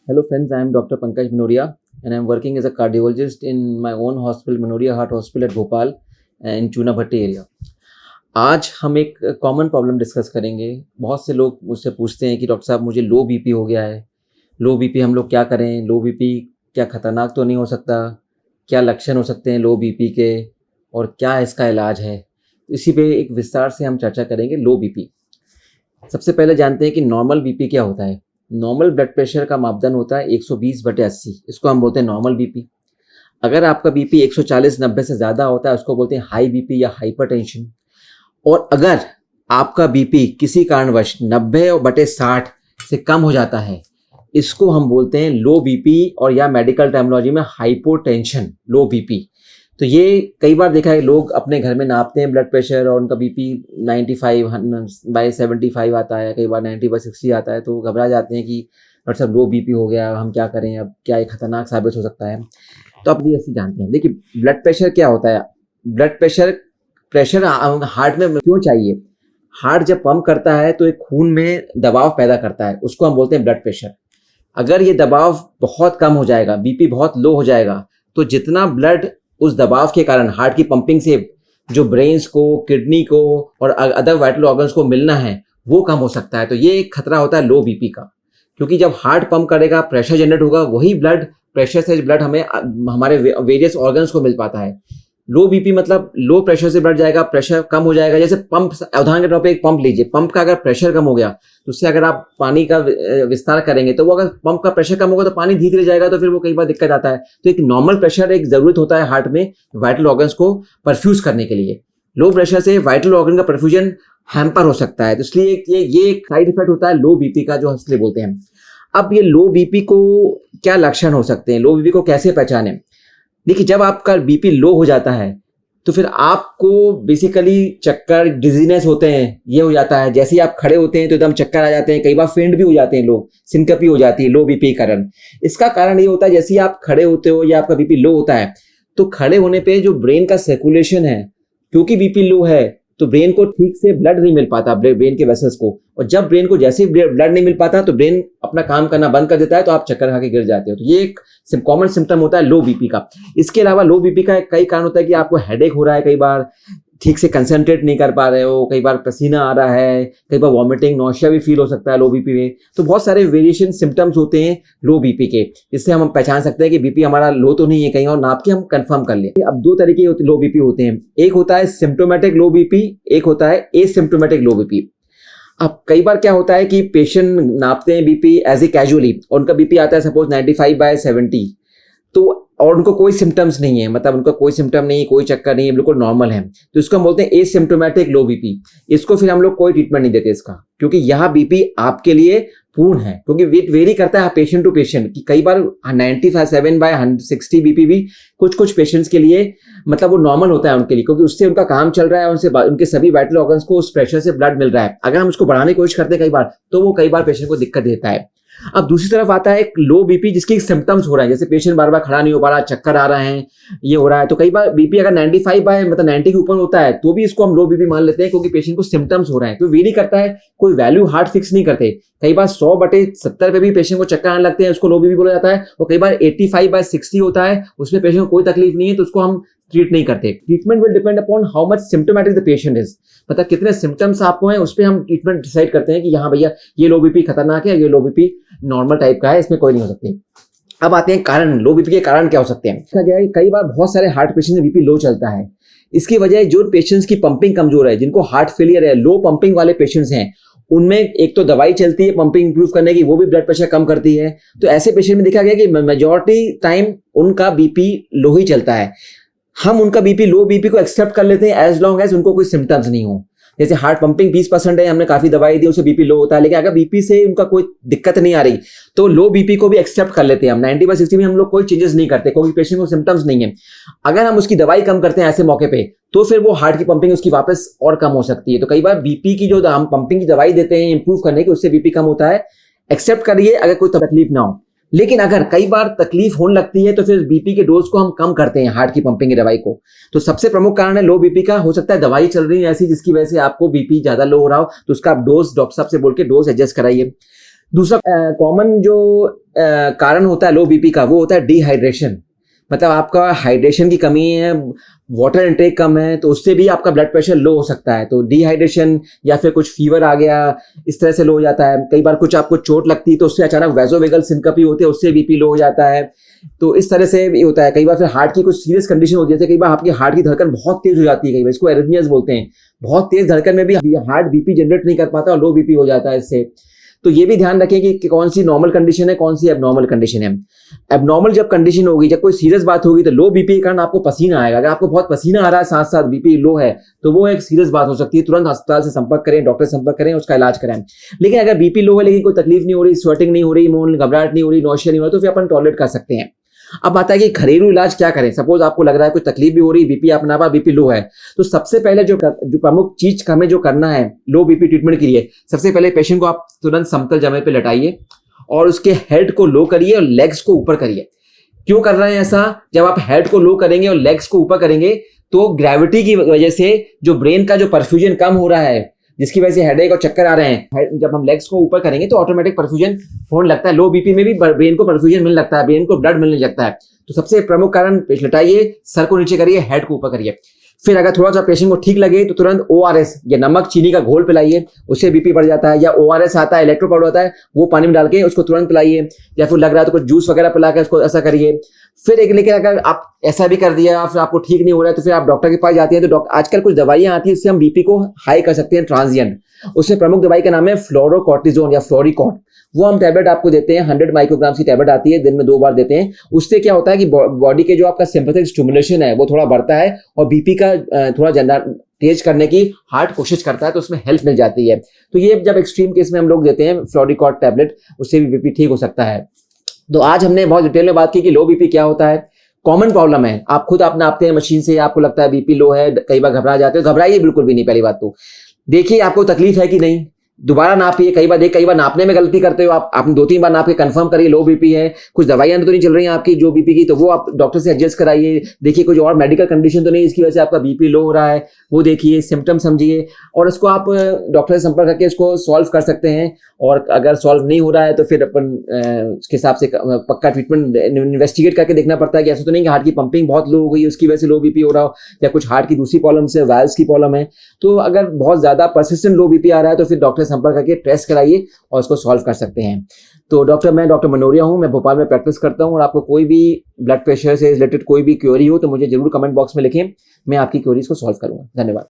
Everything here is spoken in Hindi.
Hello friends, I am Dr. Pankaj Minoria and I am working as a cardiologist in my own hospital, Minoria Heart Hospital at Bhopal in चूना भट्टी एरिया। आज हम एक कॉमन प्रॉब्लम डिस्कस करेंगे। बहुत से लोग मुझसे पूछते हैं कि डॉक्टर साहब मुझे लो बीपी हो गया है, लो बीपी हम लोग क्या करें, लो बीपी क्या खतरनाक तो नहीं हो सकता, क्या लक्षण हो सकते हैं लो बीपी के और क्या इसका इलाज है। तो इसी पे एक विस्तार से हम चर्चा करेंगे। लो बीपी, सबसे पहले जानते हैं कि नॉर्मल बीपी क्या होता है। नॉर्मल ब्लड प्रेशर का मापदंड होता है 120/80, इसको हम बोलते हैं नॉर्मल बीपी। अगर आपका बीपी 140/90 से ज़्यादा होता है उसको बोलते हैं हाई बीपी या हाइपरटेंशन। और अगर आपका बीपी किसी कारणवश 90/60 से कम हो जाता है, इसको हम बोलते हैं लो बीपी और या मेडिकल टर्मिनोलॉजी में हाइपोटेंशन, लो बीपी। तो ये कई बार देखा है, लोग अपने घर में नापते हैं ब्लड प्रेशर और उनका बीपी 95/75 आता है, कई बार 90/60 आता है, तो घबरा जाते हैं कि डॉक्टर साहब लो बीपी हो गया, हम क्या करें, अब क्या ये खतरनाक साबित हो सकता है। तो आप ये ऐसे जानते हैं। देखिए, ब्लड प्रेशर क्या होता है। ब्लड प्रेशर हार्ट में क्यों चाहिए। हार्ट जब पंप करता है तो एक खून में दबाव पैदा करता है, उसको हम बोलते हैं ब्लड प्रेशर। अगर ये दबाव बहुत कम हो जाएगा, बीपी बहुत लो हो जाएगा, तो जितना ब्लड उस दबाव के कारण हार्ट की पंपिंग से जो ब्रेन्स को, किडनी को और अदर वाइटल ऑर्गन्स को मिलना है, वो कम हो सकता है। तो ये एक खतरा होता है लो बीपी का, क्योंकि जब हार्ट पंप करेगा, प्रेशर जनरेट होगा, वही ब्लड प्रेशर से ब्लड हमें हमारे वेरियस ऑर्गन्स को मिल पाता है। लो बीपी मतलब लो प्रेशर से बढ़ जाएगा, प्रेशर कम हो जाएगा। जैसे पंप, उदाहरण के तौर पे एक पंप लीजिए, पंप का अगर प्रेशर कम हो गया तो उससे अगर आप पानी का विस्तार करेंगे तो वो अगर पंप का प्रेशर कम होगा तो पानी धीरे धीरे जाएगा, तो फिर वो कई बार दिक्कत आता है। तो एक नॉर्मल प्रेशर एक जरूरत होता है हार्ट में वाइटल ऑर्गन्स को परफ्यूज करने के लिए। लो प्रेशर से वाइटल ऑर्गन का परफ्यूजन हैम्पर हो सकता है, तो इसलिए ये एक साइड इफेक्ट होता है लो बीपी का, जो इसलिए बोलते हैं। अब ये लो बीपी को क्या लक्षण हो सकते हैं, लो बीपी को कैसे पहचानें। देखिए, जब आपका बीपी लो हो जाता है तो फिर आपको बेसिकली चक्कर, डिजीनेस होते हैं, ये हो जाता है। जैसे ही आप खड़े होते हैं तो एकदम चक्कर आ जाते हैं, कई बार फेंट भी हो जाते हैं लोग, सिनकपी हो जाती है लो बीपी के कारण। इसका कारण ये होता है, जैसे ही आप खड़े होते हो या आपका बीपी लो होता है, तो खड़े होने पे जो ब्रेन का सर्कुलेशन है, क्योंकि बीपी लो है तो ब्रेन को ठीक से ब्लड नहीं मिल पाता, ब्रेन के वेसल्स को। और जब ब्रेन को जैसे ही ब्लड नहीं मिल पाता तो ब्रेन अपना काम करना बंद कर देता है, तो आप चक्कर खा के गिर जाते हो। तो ये एक कॉमन सिम्टम होता है लो बीपी का। इसके अलावा लो बीपी का कई कारण होता है कि आपको हेडेक हो रहा है, कई बार ठीक से कंसंट्रेट नहीं कर पा रहे हो, कई बार पसीना आ रहा है, कई बार वॉमिटिंग, नौशिया भी फील हो सकता है लो बीपी में। तो बहुत सारे वेरिएशन सिम्टम्स होते हैं लो बीपी के, जिससे हम पहचान सकते हैं कि बीपी हमारा लो तो नहीं है, कहीं और नाप के हम कंफर्म कर लें। अब दो तरीके लो बीपी होते हैं, एक होता है सिम्टोमेटिक लो बीपी, एक होता है एसिम्टोमेटिक लो बीपी। अब कई बार क्या होता है कि पेशेंट नापते हैं बीपी एज ए कैजुअली, और उनका बीपी आता है सपोज 95/70, तो और उनको कोई सिम्टम्स नहीं है, मतलब उनका कोई सिम्टम नहीं है, कोई चक्कर नहीं है, बिल्कुल नॉर्मल है, तो इसको हम बोलते हैं एसिम्प्टोमेटिक लो बीपी। इसको फिर हम लोग कोई ट्रीटमेंट नहीं देते इसका, क्योंकि यह बीपी आपके लिए पूर्ण है। क्योंकि वेट वेरी करता है पेशेंट टू पेशेंट, कि कई बार 97/60 बीपी भी कुछ पेशेंट्स के लिए मतलब वो नॉर्मल होता है उनके लिए, क्योंकि उससे उनका काम चल रहा है, उनसे उनके सभी वाइटल ऑर्गन्स को उस प्रेशर से ब्लड मिल रहा है। अगर हम उसको बढ़ाने की कोशिश करते हैं कई बार, तो वो कई बार पेशेंट को दिक्कत देता है। अब दूसरी तरफ आता है एक लो बीपी जिसकी सिम्टम्स हो रहे हैं, जैसे पेशेंट बार बार खड़ा नहीं हो पा रहा, चक्कर आ रहे हैं, ये हो रहा है। तो कई बार बीपी अगर 90 के ऊपर होता है तो भी इसको हम लो बीपी मान लेते हैं, क्योंकि पेशेंट को सिम्टम्स हो रहे हैं। तो वेरी करता है, कोई वैल्यू हार्ड फिक्स नहीं करते। कई बार 100/70 पे भी पेशेंट को चक्कर आने लगते हैं, उसको लो बीपी बोला जाता है। और कई बार 85/60 होता है, उसमें पेशेंट को कोई तकलीफ नहीं है, तो उसको हम ट्रीट नहीं करते। Treatment will depend upon how much symptomatic the patient is, मतलब कितने सिम्टम्स आपको हैं, उस पर हम ट्रीटमेंट डिसाइड करते हैं कि हाँ भैया ये लो बीपी खतरनाक है, ये लो बीपी नॉर्मल टाइप का है, इसमें कोई नहीं हो सकती। अब आते हैं कारण, लो बीपी के कारण क्या हो सकते हैं। देखा गया है कई बार बहुत सारे हार्ट पेशेंट में बीपी लो चलता है। इसकी वजह जो पेशेंट्स की पंपिंग कमजोर है, जिनको हार्ट फेलियर है, लो पंपिंग वाले पेशेंट्स हैं, उनमें एक तो दवाई चलती है पंपिंग इंप्रूव करने की, वो भी ब्लड प्रेशर कम करती है। तो ऐसे पेशेंट में देखा गया कि मेजॉरिटी टाइम उनका बीपी लो ही चलता है। हम उनका बीपी, लो बीपी को एक्सेप्ट कर लेते हैं एज लॉन्ग एज उनको कोई सिम्टम्स नहीं हो। जैसे हार्ट पंपिंग 20% है, हमने काफी दवाई दी, उससे बीपी लो होता है, लेकिन अगर बीपी से उनका कोई दिक्कत नहीं आ रही तो लो बीपी को भी एक्सेप्ट कर लेते हैं हम। 90/60 में हम लोग कोई चेंजेस नहीं करते, क्योंकि पेशेंट को सिम्टम्स नहीं है। अगर हम उसकी दवाई कम करते हैं ऐसे मौके पे, तो फिर वो हार्ट की पंपिंग उसकी वापस और कम हो सकती है। तो कई बार बीपी की जो हम पंपिंग की दवाई देते हैं इंप्रूव करने की, उससे बीपी कम होता है, एक्सेप्ट करिए अगर कोई तकलीफ ना हो। लेकिन अगर कई बार तकलीफ होने लगती है तो फिर बीपी के डोज को हम कम करते हैं, हार्ट की पंपिंग की दवाई को। तो सबसे प्रमुख कारण है लो बीपी का, हो सकता है दवाई चल रही है ऐसी जिसकी वजह से आपको बीपी ज्यादा लो हो रहा हो, तो उसका आप डोज डॉक्टर साहब से बोल के डोज एडजस्ट कराइए। दूसरा कॉमन जो कारण होता है लो बीपी का, वो होता है डिहाइड्रेशन। मतलब आपका हाइड्रेशन की कमी है, वाटर इनटेक कम है, तो उससे भी आपका ब्लड प्रेशर लो हो सकता है। तो डिहाइड्रेशन या फिर कुछ फीवर आ गया, इस तरह से लो हो जाता है। कई बार कुछ आपको चोट लगती है तो उससे अचानक वैसोवेगल सिनकपी होती है, उससे बीपी लो हो जाता है। तो इस तरह से भी होता है। कई बार फिर हार्ट की कुछ सीरियस कंडीशन होती है, जैसे कई बार आपकी हार्ट की धड़कन बहुत तेज हो जाती है, कई बार इसको एरिथमियाज बोलते हैं। बहुत तेज धड़कन में भी हार्ट बीपी जनरेट नहीं कर पाता और लो बीपी हो जाता है इससे। तो ये भी ध्यान रखें कि कौन सी नॉर्मल कंडीशन है, कौन सी एबनॉर्मल कंडीशन है। एबनॉर्मल जब कंडीशन होगी, जब कोई सीरियस बात होगी, तो लो बीपी के कारण आपको पसीना आएगा। अगर आपको बहुत पसीना आ रहा है साथ साथ बीपी लो है, तो वो एक सीरियस बात हो सकती है। तुरंत अस्पताल से संपर्क करें, डॉक्टर से संपर्क करें, उसका इलाज करें। लेकिन अगर बीपी लो है लेकिन कोई तकलीफ नहीं हो रही, स्वेटिंग नहीं हो रही, मून घबराहट नहीं हो रही, नौशिया नहीं हो रही, तो फिर अपन टॉलरेट कर सकते हैं। अब आता है कि घरेलू इलाज क्या करें। सपोज आपको लग रहा है कुछ तकलीफ भी हो रही, बीपी अपना पा बीपी लो है, तो सबसे पहले जो प्रमुख चीज हमें जो करना है लो बीपी ट्रीटमेंट के लिए, सबसे पहले पेशेंट को आप तुरंत समतल जमे पे लटाइए और उसके हेड को लो करिए और लेग्स को ऊपर करिए। क्यों कर रहे हैं ऐसा? जब आप हेड को लो करेंगे और लेग्स को ऊपर करेंगे तो ग्रेविटी की वजह से जो ब्रेन का जो परफ्यूजन कम हो रहा है, जिसकी वजह से हेडेक और चक्कर आ रहे हैं, जब हम लेग्स को ऊपर करेंगे तो ऑटोमेटिक परफ्यूजन होने लगता है। लो बीपी में भी ब्रेन को परफ्यूजन मिलने लगता है, ब्रेन को ब्लड मिलने लगता है। तो सबसे प्रमुख कारण, पेश लटाइए, सर को नीचे करिए, हेड को ऊपर करिए। फिर अगर थोड़ा सा पेशेंट को ठीक लगे तो तुरंत ओआरएस या नमक चीनी का घोल पिलाइए, उससे बीपी बढ़ जाता है। या ओआरएस आता है, इलेक्ट्रो पाउडर होता है, वो पानी में डाल के उसको तुरंत पिलाइए। या फिर लग रहा है तो कुछ जूस वगैरह पिला के उसको ऐसा करिए। फिर एक, लेकिन अगर आप ऐसा भी कर दिया फिर आपको ठीक नहीं हो रहा है तो फिर आप डॉक्टर के पास जाते हैं। तो डॉक्टर, आजकल कुछ दवाइयां आती है जिससे हम बीपी को हाई कर सकते हैं, ट्रांजिएंट। उसमें प्रमुख दवाई का नाम है फ्लोरोकॉर्टिजोन या फ्लोरिकॉट। वो हम टैबलेट आपको देते हैं, 100 माइक्रोग्राम की टैबलेट आती है, दिन में 2 बार देते हैं। उससे क्या होता है कि बॉडी के जो आपका सिंपैथिक स्टिमुलेशन है वो थोड़ा बढ़ता है और बीपी का थोड़ा तेज करने की हार्ट कोशिश करता है, तो उसमें हेल्प मिल जाती है। तो ये जब एक्सट्रीम केस में हम लोग देते हैं फ्लोरिकॉट टैबलेट, उससे भी बीपी ठीक हो सकता है। तो आज हमने बहुत डिटेल में बात की कि लो बीपी क्या होता है, कॉमन प्रॉब्लम है। आप खुद आप नापते हैं मशीन से, आपको लगता है बीपी लो है, कई बार घबरा जाते हो। घबराइए बिल्कुल भी नहीं। पहली बात तो देखिए आपको तकलीफ है कि नहीं, दोबारा नापिए। कई बार नापने में गलती करते हो आप। आपने 2-3 बार नाप के कंफर्म करिए लो बीपी है। कुछ दवाइयां तो नहीं चल रही हैं आपकी जो बीपी की, तो वो आप डॉक्टर से एडजस्ट कराइए। देखिए कुछ और मेडिकल कंडीशन तो नहीं इसकी वजह से आपका बीपी लो हो रहा है, वो देखिए, सिम्टम समझिए और उसको आप डॉक्टर से संपर्क करके इसको सॉल्व कर सकते हैं। और अगर सॉल्व नहीं हो रहा है तो फिर अपन उसके हिसाब से पक्का ट्रीटमेंट इन्वेस्टिगेट करके देखना पड़ता है कि ऐसा तो नहीं कि हार्ट की पंपिंग बहुत लो हो गई उसकी वजह से लो बीपी हो रहा हो, या कुछ हार्ट की दूसरी प्रॉब्लम से वाल्व्स की प्रॉब्लम है। तो अगर बहुत ज्यादा परसिस्टेंट लो बीपी आ रहा है तो फिर डॉक्टर से संपर्क करके टेस्ट कराइए और उसको सॉल्व कर सकते हैं। तो मैं डॉक्टर मनोरिया हूँ, मैं भोपाल में प्रैक्टिस करता हूँ। और आपको कोई भी ब्लड प्रेशर से रिलेटेड कोई भी क्वेरी हो तो मुझे जरूर कमेंट बॉक्स में लिखें, मैं आपकी क्वेरीज को सॉल्व करूंगा। धन्यवाद।